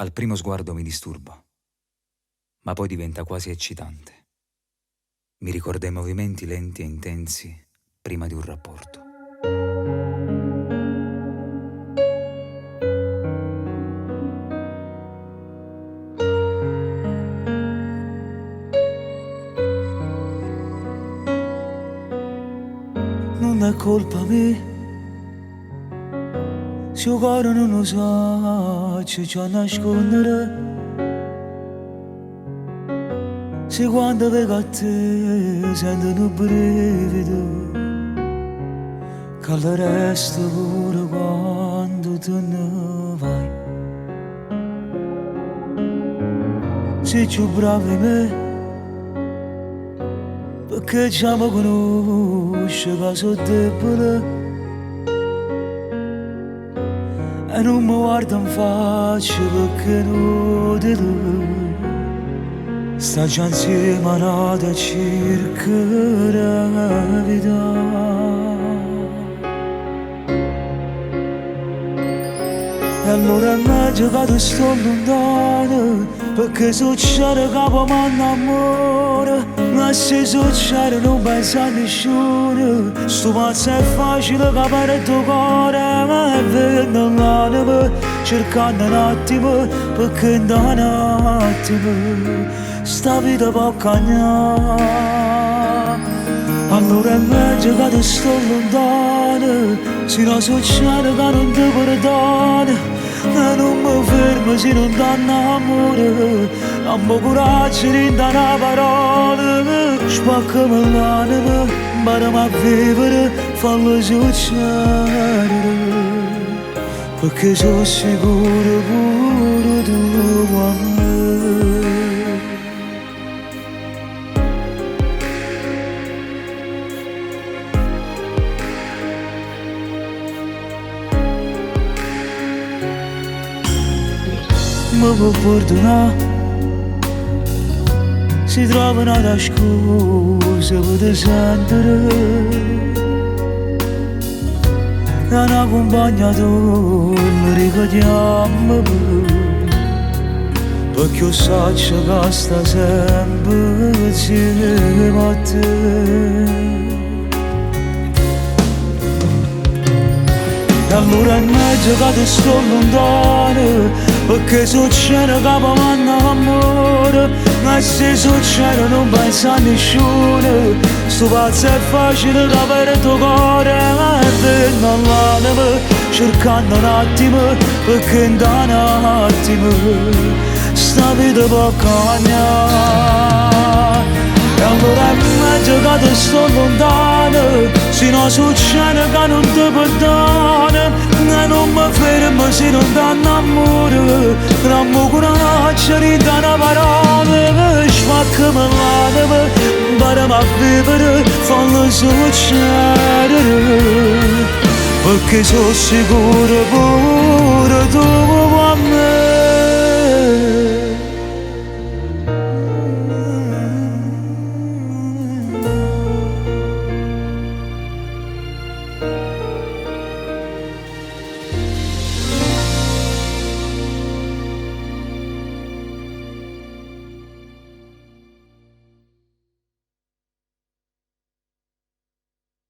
Al primo sguardo mi disturba, ma poi diventa quasi eccitante. Mi ricorda i movimenti lenti e intensi prima di un rapporto. Non è colpa mia, se il cuore non lo sa, c'è già nascondere. Se quando vengo a te sento un brivido, che le resta pure quando te ne vai. Sei più bravo di me, perché già mi conosci che sono debole. E non mi guarda in faccia perché non ti do. Sta già insieme a nata circa la vita. E allora è meglio che tu sto lontano, perché succede che poi mi innamoro. Ma se succede non pensa a nessuno, sto pazzo è facile capire il tuo cuore. Ma è vero l'anima, cercando un attimo, perché in un attimo sta vita può cagnare. Allora è meglio che tu sto lontano, se non succede che non ti perdono. E non mi fermo se non danno amore, non coraggio di dare una parola. Spaccami l'anima, imparami a vivere, fallo succedere, perché sono sicuro pure tu con me. Mi può perdonare, si trova una scusa per sentire, e un accompagnatore ricordiamo, perché io so che sta sempre insieme a te. E allora è meglio che tu sto lontano, perché succede che poi mi innamoro. Ma se succede non pensa a nessuno, sto pazzo è facile capire il tuo cuore. Ma è vero l'anima, cercando un attimo, perché in un attimo sta vita può cagnare. E allora è meglio che tu sto lontano, se non succede che non ti perdono. E non mi fermo se non danno amore, non mi coraggio di dare una parola. Spaccami l'anima, imparami a vivere, fallo succedere, perché sono sicuro pure tu con me.